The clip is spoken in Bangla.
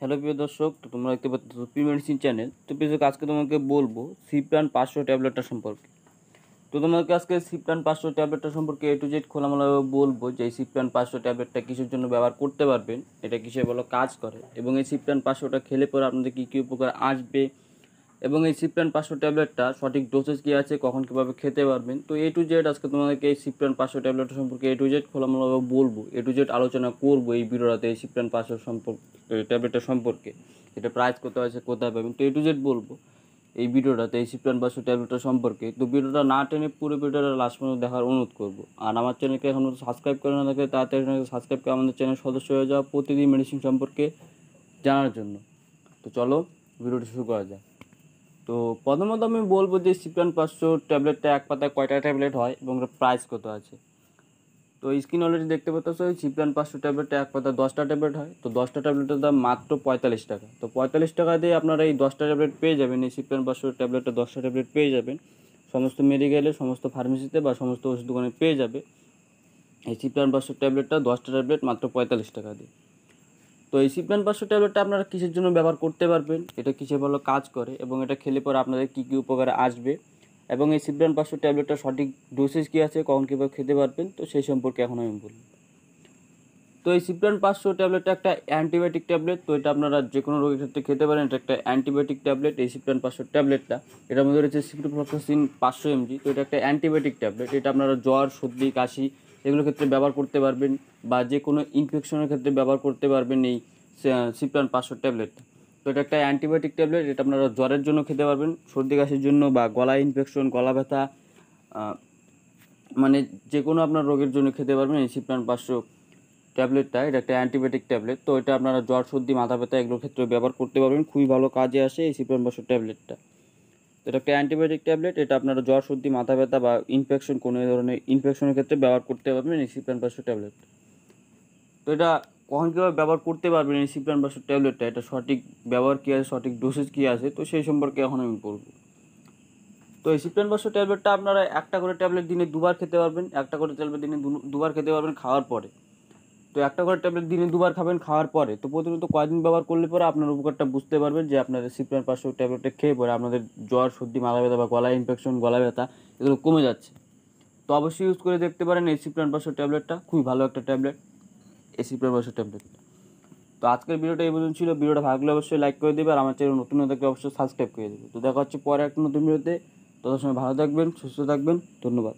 হ্যালো প্রিয় দর্শক, তো তোমরা দেখতে পাচ্ছ পি মেডিসিন চ্যানেল। তো প্রিয় দর্শক, আজকে তোমাকে বলবো সিপ্রান 500 ট্যাবলেটটা সম্পর্কে। তো তোমাকে আজকে সিপ্রান 500 ট্যাবলেটটা সম্পর্কে এ টু জেড খোলামেলাভাবে বলবো যে এই সিপ্রান 500 ট্যাবলেটটা কিসের জন্য ব্যবহার করতে পারবেন, এটা কিসের ভালো কাজ করে, এবং এই সিপ্রান 500টা খেলে পরে আপনাদের কী কী উপকার আসবে, এবং এই সিপ্রান 500 ট্যাবলেটটা সঠিক ডোসেজ কী আছে, কখন কীভাবে খেতে পারবেন। তো এ টু জেড আজকে তোমাদেরকে এই সিপ্রান 500 ট্যাবলেট সম্পর্কে এ টু জেড খোলামেলাভাবে বলবো, এ টু জেড আলোচনা করবো এই ভিডিওটাতে এই সিপ্রান 500 সম্পর্কে ট্যাবলেটটা সম্পর্কে। এটা প্রাইস কোথায় আছে, কোথায় পাবেন, তো এ টু জেড বলবো এই ভিডিওটাতে এই সিপ্রান 500 ট্যাবলেটটা সম্পর্কে। তো ভিডিওটা না টেনে পুরো ভিডিওটা লাস্ট পর্যন্ত দেখার অনুরোধ করবো। আর আমার চ্যানেলকে এখন সাবস্ক্রাইব করে না থাকে তাড়াতাড়ি সাবস্ক্রাইব করে আমাদের চ্যানেল সদস্য হয়ে যাওয়া, প্রতিদিন মেডিসিন সম্পর্কে জানার জন্য। তো চলো ভিডিওটি শুরু করা যায়। তো প্রথমত আমি বলবো যে সিপ্রান 500 ট্যাবলেটটা এক পাতায় কয়টা ট্যাবলেট হয় এবং এর প্রাইস কত আছে। তো স্ক্রিন অলরেডি দেখতে পাচ্ছ, এই সিপ্রান 500 ট্যাবলেটটা এক পাতায় 10টা ট্যাবলেট হয়। তো 10টা ট্যাবলেটের দাম মাত্র 45 টাকা। তো 45 টাকা দিয়ে আপনারা এই 10টা ট্যাবলেট পেয়ে যাবেন। এই সিপ্রান 500 ট্যাবলেটটা 10টা ট্যাবলেট পেয়ে যাবেন সমস্ত মেডিকেলে, সমস্ত ফার্মেসিতে বা সমস্ত ওষুধ দোকানে পেয়ে যাবে এই সিপ্রান 500 ট্যাবলেটটা 10টা ট্যাবলেট মাত্র 45 টাকা দিয়ে। তো এই সিপ্রান 500 ট্যাবলেটটা আপনারা কিসের জন্য ব্যবহার করতে পারবেন, এটা কিসের ভালো কাজ করে, এবং এটা খেলে পরে আপনাদের কী কী উপকারে আসবে, এবং এই সিপ্রান 500 ট্যাবলেটটা সঠিক ডোসেজ কী আছে, কখন কীভাবে খেতে পারবেন, তো সেই সম্পর্কে এখন আমি বলব। তো এই সিপ্রান 500 ট্যাবলেটটা একটা অ্যান্টিবায়োটিক ট্যাবলেট। তো এটা আপনারা যে কোনো রোগের ক্ষেত্রে খেতে পারেন। এটা একটা অ্যান্টিবায়োটিক ট্যাবলেট। এই সিপ্রান 500 ট্যাবলেটটা, এটার মধ্যে রয়েছে সিপ্রোফ্লক্সাসিন 500 mg। তো এটা একটা অ্যান্টিবায়োটিক ট্যাবলেট। এটা আপনারা জ্বর, সর্দি, কাশি এগুলোর ক্ষেত্রে ব্যবহার করতে পারবেন, বা যে কোনো ইনফেকশনের ক্ষেত্রে ব্যবহার করতে পারবেন এই সিপ্রান 500 ট্যাবলেটটা। তো এটা একটা অ্যান্টিবায়োটিক ট্যাবলেট। এটা আপনারা জ্বরের জন্য খেতে পারবেন, সর্দি কাশির জন্য, বা গলা ইনফেকশন, গলা ব্যথা, মানে যে কোনো আপনার রোগের জন্য খেতে পারবেন এই সিপ্রান 500 ট্যাবলেটটা। এটা একটা অ্যান্টিবায়োটিক ট্যাবলেট। তো এটা আপনারা জ্বর, সর্দি, মাথা ব্যথা এগুলোর ক্ষেত্রে ব্যবহার করতে পারবেন, খুবই ভালো কাজে আসে এই সিপ্রান 500 ট্যাবলেটটা। তো এটা একটা অ্যান্টিবায়োটিক ট্যাবলেট। এটা আপনারা জ্বর, সর্দি, মাথা ব্যথা বা ইনফেকশন, কোনো ধরনের ইনফেকশনের ক্ষেত্রে ব্যবহার করতে পারবেন এই সিপ্রান 500 ট্যাবলেট। তো এটা কখন কীভাবে ব্যবহার করতে পারবেন এই সিপ্রান 500 ট্যাবলেটটা, এটা সঠিক ব্যবহার কী আছে, সঠিক ডোসেজ কী আছে, তো সেই সম্পর্কে এখন আমি বলবো। তো এই সিপ্রান 500 ট্যাবলেটটা আপনারা একটা করে ট্যাবলেট দিনে দুবার খেতে পারবেন। একটা করে ট্যাবলেট দিনে দুবার খেতে পারবেন খাওয়ার পরে। তো একটা করে ট্যাবলেট দিনে দুবার খাবেন খাওয়ার পরে। তো প্রতিনিয়ত কয়েকদিন ব্যবহার করলে পরে আপনার উপকারটা বুঝতে পারবেন যে আপনাদের সিপ্রান 500 ট্যাবলেটটা খেয়ে পরে আপনাদের জ্বর, সর্দি, মাথা ব্যথা বা গলা ইনফেকশন, গলা ব্যথা এগুলো কমে যাচ্ছে। তো অবশ্যই ইউজ করে দেখতে পারেন এই সিপ্রান 500 ট্যাবলেটটা, খুবই ভালো একটা ট্যাবলেট এই সিপ্রান 500 ট্যাবলেটটা। তো আজকের ভিডিওটা এই পর্যন্ত ছিল। ভিডিওটা ভালো লাগলে অবশ্যই লাইক করে দেবে, আর আমার চ্যানেল নতুন হয়ে থাকলে অবশ্যই সাবস্ক্রাইব করে দেবে। তো দেখা হচ্ছে পরে একটা নতুন ভিডিওতে। ততক্ষণ সময় ভালো থাকবেন, সুস্থ থাকবেন, ধন্যবাদ।